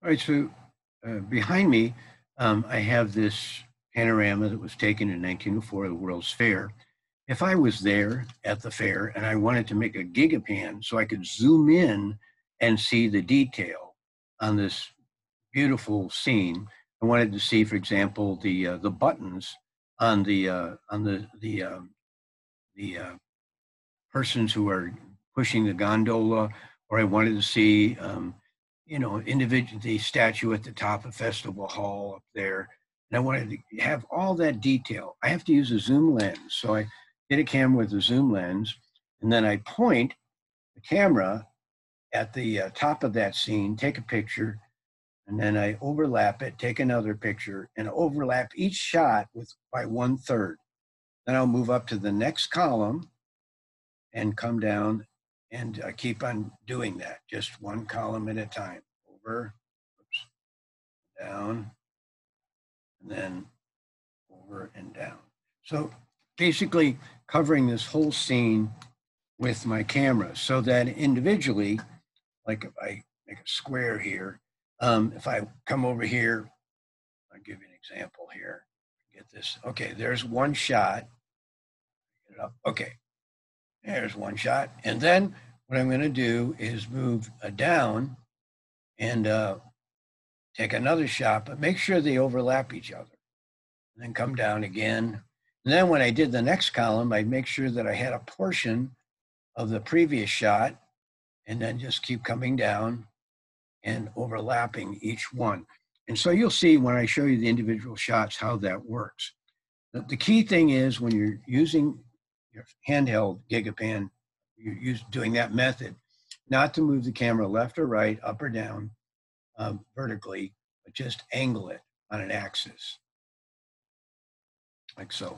All right, so behind me, I have this panorama that was taken in 1904 at the World's Fair. If I was there at the fair and I wanted to make a gigapan so I could zoom in and see the detail on this beautiful scene, I wanted to see, for example, the buttons on the persons who are pushing the gondola, or I wanted to see, individual the statue at the top of Festival Hall up there, and I wanted to have all that detail. I have to use a zoom lens, so I get a camera with a zoom lens, and then I point the camera at the top of that scene, take a picture, and then I overlap it, take another picture, and overlap each shot with by 1/3. Then I'll move up to the next column and come down and keep on doing that, just one column at a time. Over, oops, down, and then over and down. So basically covering this whole scene with my camera so that individually, like if I make a square here, if I come over here, I'll give you an example here. Get this. Okay, there's one shot. Get it up. Okay, there's one shot. And then what I'm going to do is move down and take another shot, but make sure they overlap each other. And then come down again. And then when I did the next column, I'd make sure that I had a portion of the previous shot and then just keep coming down and overlapping each one. And so you'll see when I show you the individual shots how that works. The key thing is when you're using your handheld gigapan, you're doing that method, not to move the camera left or right, up or down, vertically, but just angle it on an axis, like so.